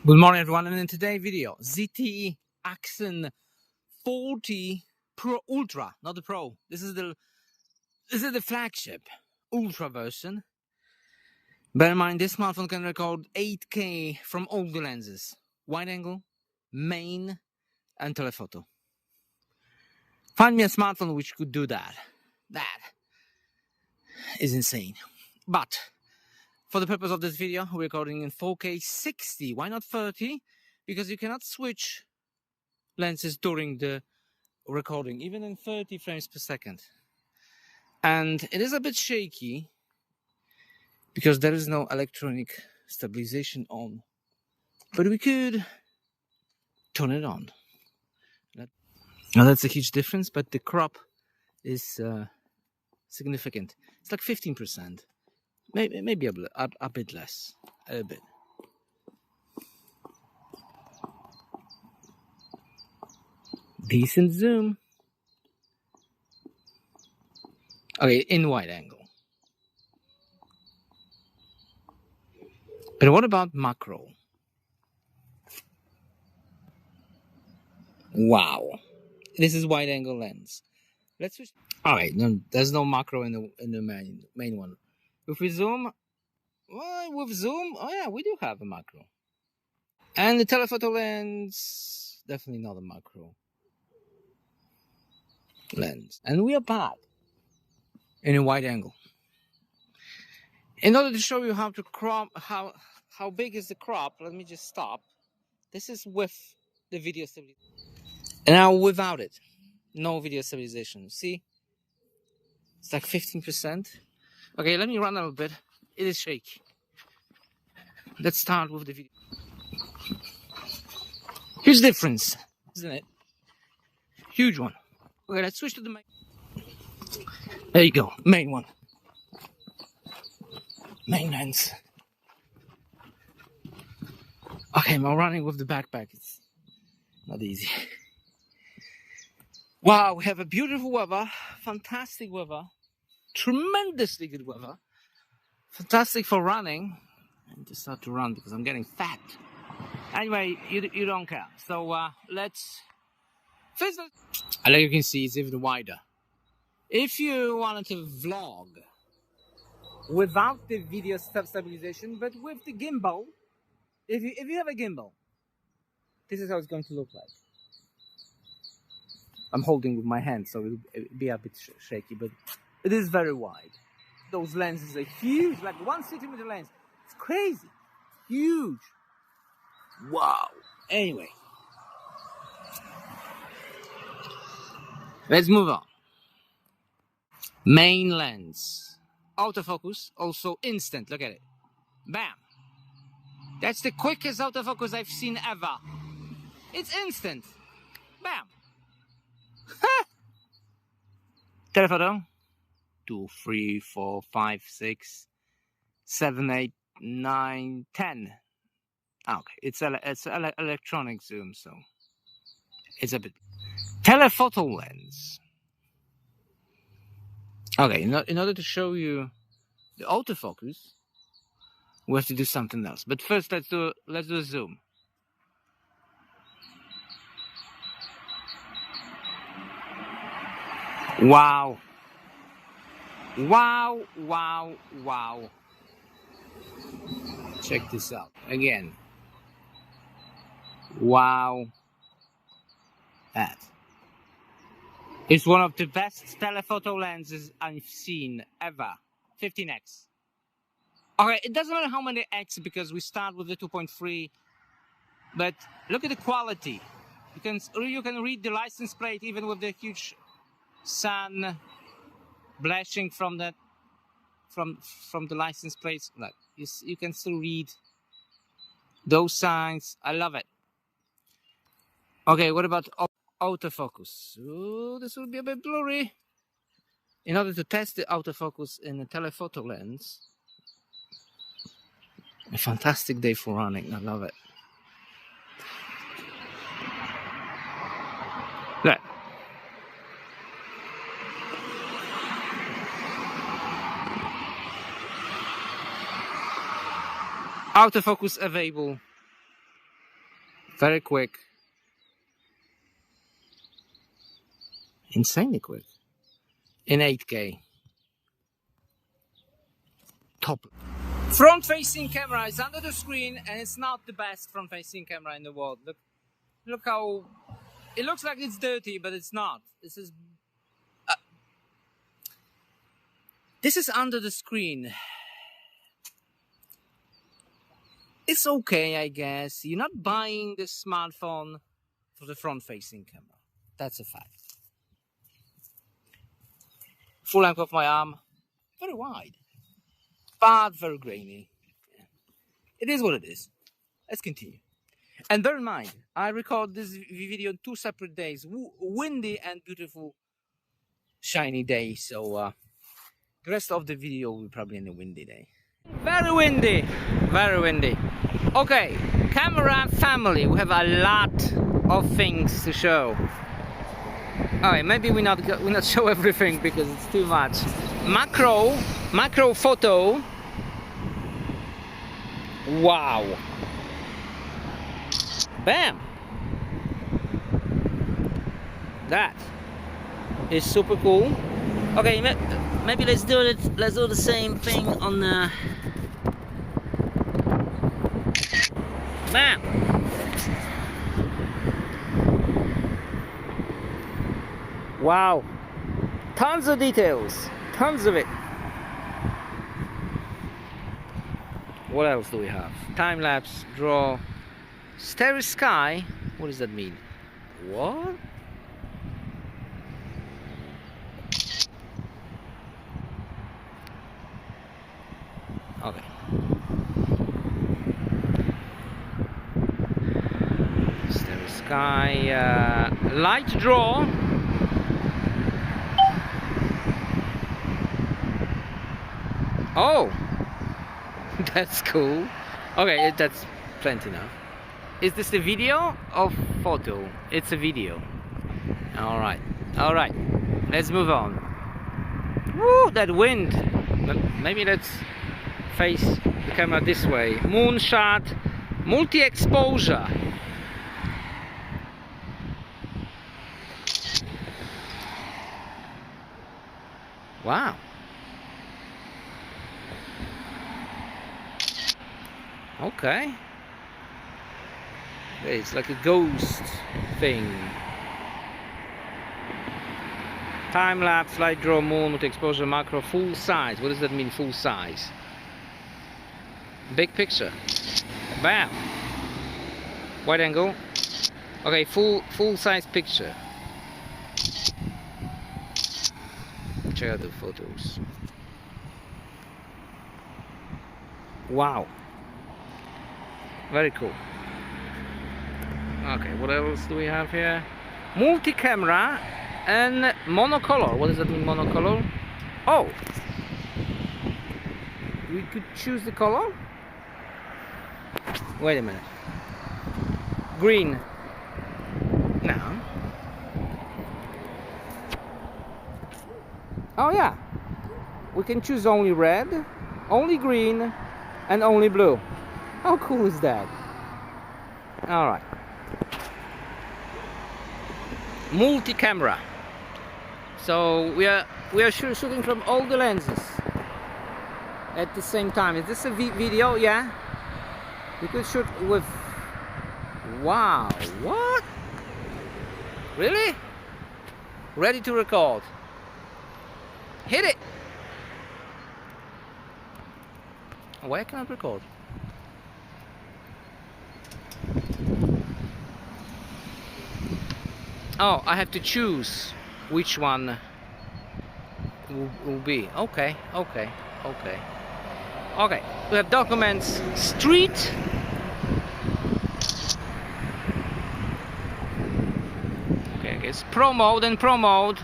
Good morning, everyone, and in today's video, ZTE Axon 40 Pro Ultra, not the Pro. This is the flagship Ultra version. Bear in mind, this smartphone can record 8K from all the lenses: wide angle, main, and telephoto. Find me a smartphone which could do that. That is insane. But for the purpose of this video, we're recording in 4K 60. Why not 30? Because you cannot switch lenses during the recording, even in 30 frames per second. And it is a bit shaky because there is no electronic stabilization on. But we could turn it on. Now that's a huge difference, but the crop is significant. It's like 15%. Maybe a bit less. A bit. Decent zoom. Okay, in wide angle. But what about macro? Wow. This is wide angle lens. Let's switch. Alright, no, there's no macro in the main one. If we zoom, well, with zoom, oh yeah, we do have a macro. And the telephoto lens, definitely not a macro lens. And we are back in a wide angle. In order to show you how to crop, how big is the crop, let me just stop. This is with the video stabilization. And now without it, no video stabilization. See? It's like 15%. Okay, let me run a little bit. It is shaky. Let's start with the video. Huge difference, isn't it? Huge one. Okay, let's switch to the main. There you go, main one. Main lens. Okay, I'm running with the backpack. It's not easy. Wow, we have a beautiful weather, fantastic weather, tremendously good weather, fantastic for running. I need to start to run because I'm getting fat. Anyway, you don't care. So let's first. Like you can see, it's even wider. If you wanted to vlog without the video stabilization, but with the gimbal, if you have a gimbal, this is how it's going to look like. I'm holding with my hand, so it'll be a bit shaky, but it is very wide. Those lenses are huge, like 1 centimeter lens. It's crazy, huge. Wow. Anyway, let's move on. Main lens, autofocus, also instant. Look at it. Bam. That's the quickest autofocus I've seen ever. It's instant. Bam. Telephoto. 2, 3, 4, 5, 6, 7, 8, 9, 10. Okay, it's electronic zoom, so it's a bit. Telephoto lens. Okay, in order to show you the autofocus, we have to do something else. But first, let's do a zoom. Wow. Wow, wow, wow. Check this out again. Wow. That. It's one of the best telephoto lenses I've seen ever. 15x. Okay, it doesn't matter how many x because we start with the 2.3. But look at the quality. You can read the license plate even with the huge sun blushing from the license plates. Look, you can still read those signs. I love it. Okay, what about autofocus? Ooh, this will be a bit blurry. In order to test the autofocus in a telephoto lens, a fantastic day for running. I love it. Look. Autofocus available Very quick. Insanely quick. In 8K. Top. Front-facing camera is under the screen, and it's not the best front-facing camera in the world. Look how it looks like it's dirty, but it's not. This is under the screen. It's okay, I guess. You're not buying the smartphone for the front-facing camera. That's a fact. Full length of my arm, very wide, but very grainy. It is what it is. Let's continue. And bear in mind, I record this video on 2 separate days, windy and beautiful, shiny days. So the rest of the video will probably in a windy day. Very windy, very windy. Okay, camera family. We have a lot of things to show. Alright, maybe we not show everything because it's too much. Macro photo. Wow. Bam. That is super cool. Okay, maybe let's do it. Let's do the same thing on the. Bam. Wow. Tons of details. Tons of it. What else do we have? Time lapse, draw, starry sky. What does that mean? What? Okay. Starry sky, light draw. Oh, that's cool. Okay, that's plenty now. Is this a video or photo? It's a video. All right, let's move on. Woo, that wind. Maybe let's face the camera this way. Moonshot, multi-exposure. Wow. Okay. It's like a ghost thing. Time lapse, light draw, moon, multi-exposure, macro, full size. What does that mean, full size? Big picture. Bam. Wide angle. Okay, full size picture. Check out the photos. Wow. Very cool. Okay, what else do we have here? Multi-camera and monocolor. What does that mean, monocolor? Oh, we could choose the color. Wait a minute. Green. No. Oh yeah. We can choose only red, only green, and only blue. How cool is that? All right. Multi-camera. So we are shooting from all the lenses at the same time. Is this a video? Yeah. We could shoot with. Wow. What? Really? Ready to record. Hit it. Why I cannot record? Oh, I have to choose which one will be. Okay. We have documents, street. Okay, I guess pro mode and pro mode.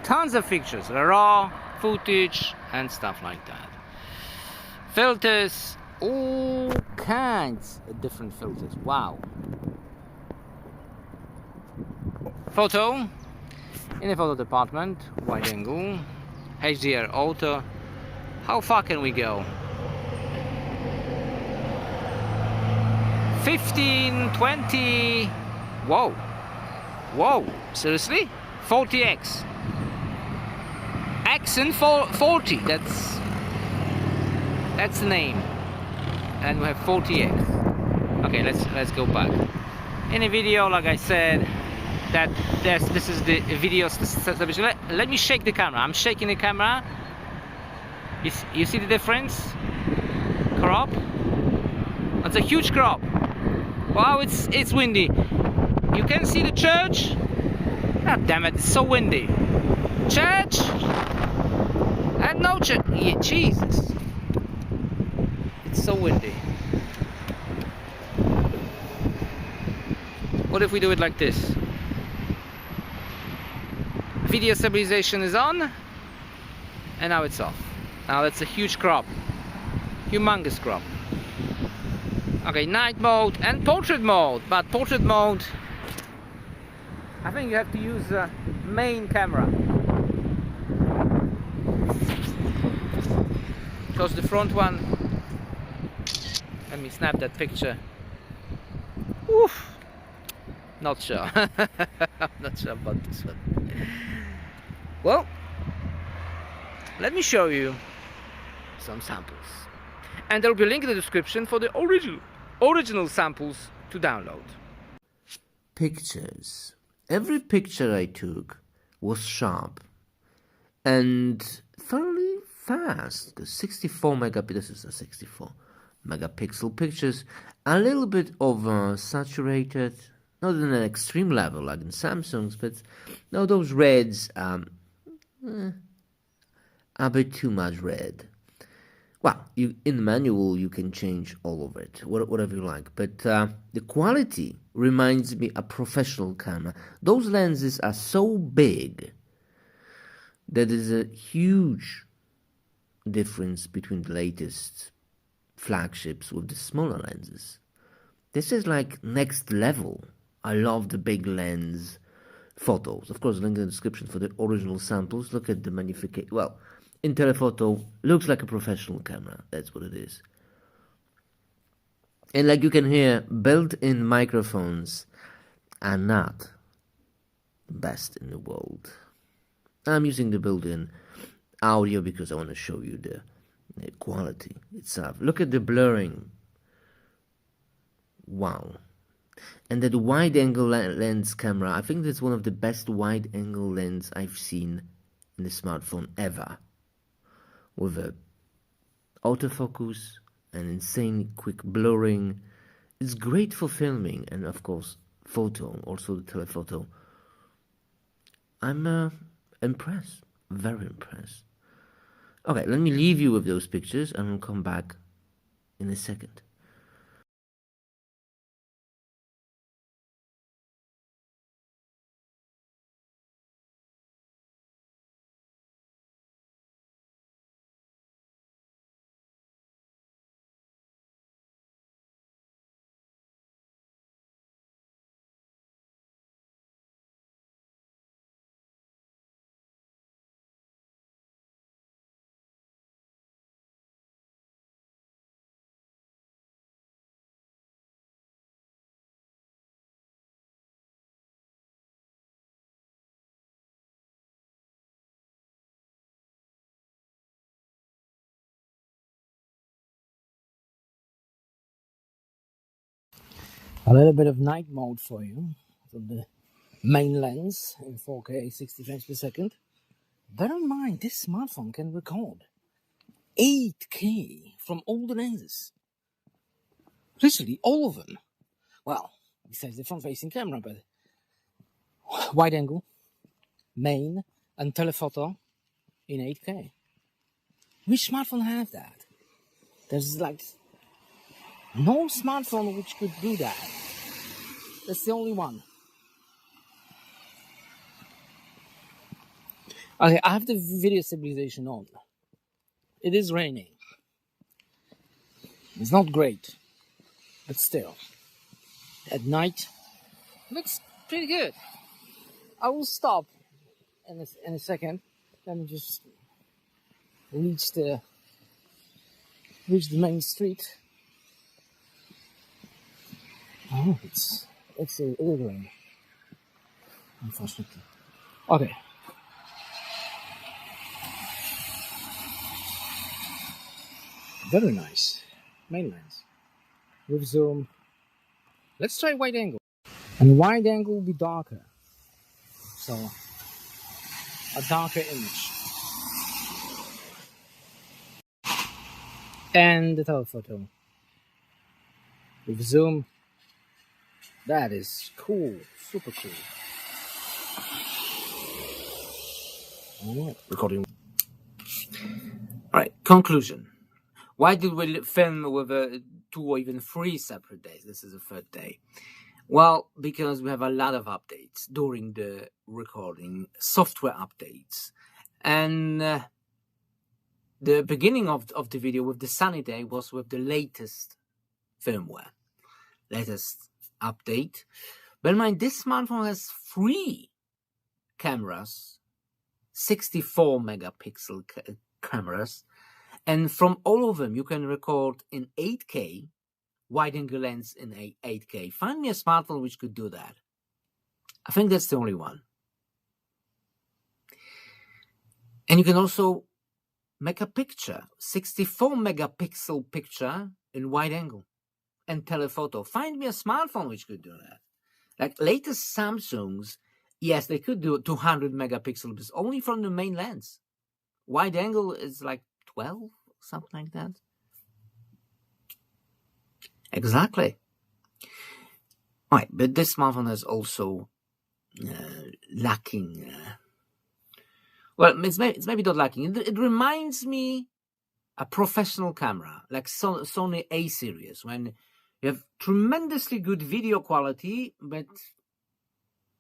Tons of pictures, raw footage and stuff like that. Filters, all kinds of different filters. Wow. Photo in the photo department, wide angle, HDR auto. How far can we go? 15, 20. Whoa. Whoa. Seriously? 40x. Axon 40. That's the name. And we have 40x. Okay, let's go back. In a video, like I said, that this is the video stabilization. Let me shake the camera. I'm shaking the camera. You see the difference? Crop. That's a huge crop. Wow, it's windy. You can see the church. God damn it, it's so windy. Church and no church. Yeah, Jesus, it's so windy. What if we do it like this? Video stabilization is on, and now it's off. Now that's a huge crop, humongous crop. Okay, night mode and portrait mode, but portrait mode, I think you have to use the main camera, because the front one, let me snap that picture. Oof, not sure. I'm not sure about this one. Well, let me show you some samples, and there will be a link in the description for the original samples to download. Pictures. Every picture I took was sharp and thoroughly fast, because 64 megapixels, this is a 64 megapixel pictures, a little bit over saturated, not in an extreme level like in Samsung's, but no, those reds, a bit too much red. Well, in the manual you can change all of it, whatever you like, but the quality reminds me a professional camera. Those lenses are so big that there's a huge difference between the latest flagships with the smaller lenses. This is like next level. I love the big lens photos. Of course, link in the description for the original samples. Look at the magnification. Well, in telephoto, looks like a professional camera. That's what it is. And like you can hear, built-in microphones are not the best in the world. I'm using the built-in audio because I want to show you the quality itself. Look at the blurring. Wow. And that wide-angle lens camera, I think that's one of the best wide-angle lens I've seen in the smartphone ever. With a autofocus and insane quick blurring. It's great for filming and of course photo, also the telephoto. I'm impressed, very impressed. Okay, let me leave you with those pictures and I'll come back in a second. A little bit of night mode for you, from the main lens in 4K 60 frames per second. Bear in mind, this smartphone can record 8K from all the lenses. Literally all of them. Well, besides the front-facing camera, but wide angle, main, and telephoto in 8K. Which smartphone have that? There's like no smartphone which could do that. That's the only one. Okay, I have the video stabilization on. It is raining. It's not great, but still. At night, looks pretty good. I will stop in a second. Let me just reach the main street. Oh, it's illuminating, unfortunately. Okay. Very nice. Main lens. With zoom. Let's try wide angle. And wide angle will be darker. So, a darker image. And the telephoto. With zoom. That is cool. Super cool. Alright, recording. Alright, conclusion. Why did we film with 2 or even 3 separate days? This is the 3rd day. Well, because we have a lot of updates during the recording, software updates. And the beginning of the video with the sunny day was with the latest firmware, latest update. Bear in mind, this smartphone has 3 cameras, 64 megapixel cameras, and from all of them you can record in 8K, wide-angle lens in 8K. Find me a smartphone which could do that. I think that's the only one. And you can also make a picture, 64 megapixel picture in wide angle and telephoto. Find me a smartphone which could do that. Like latest Samsungs, yes, they could do 200 megapixels, but only from the main lens. Wide angle is like 12, something like that. Exactly. All right, but this smartphone is also lacking. Well, it's maybe not lacking. It reminds me a professional camera, like Sony A series, when you have tremendously good video quality, but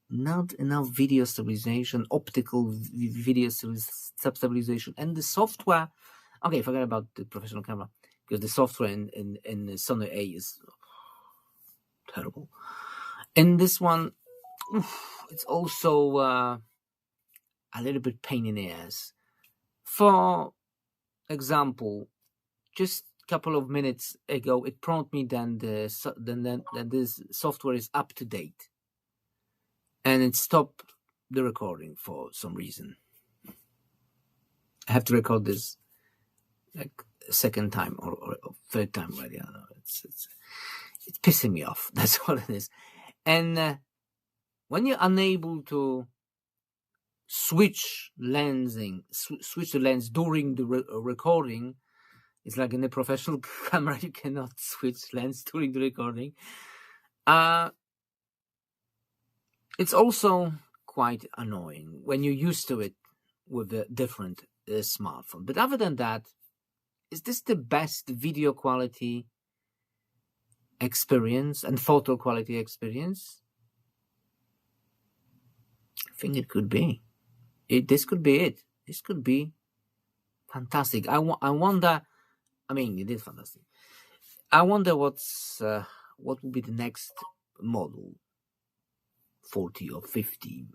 not enough video stabilization, optical video stabilization, and the software. Okay, forget about the professional camera, because the software in Sony A is terrible. And this one, it's also a little bit pain in the ass. For example, just a couple of minutes ago, it prompted me that this software is up to date, and it stopped the recording for some reason. I have to record this like a second time or third time already. I don't know. It's pissing me off. That's what it is. And when you're unable to switch the lens during the recording, it's like in a professional camera, you cannot switch lens during the recording. It's also quite annoying when you're used to it with a different smartphone. But other than that, is this the best video quality experience and photo quality experience? I think it could be. This could be it. This could be fantastic. I wonder. I mean, it is fantastic. I wonder what will be the next model, 40 or 50,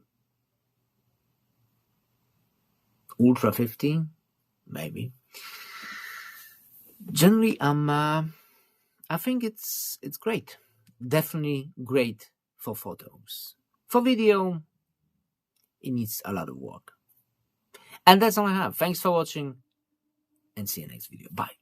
Ultra 50, maybe. Generally, I think it's great. Definitely great for photos. For video, it needs a lot of work. And that's all I have. Thanks for watching, and see you next video. Bye.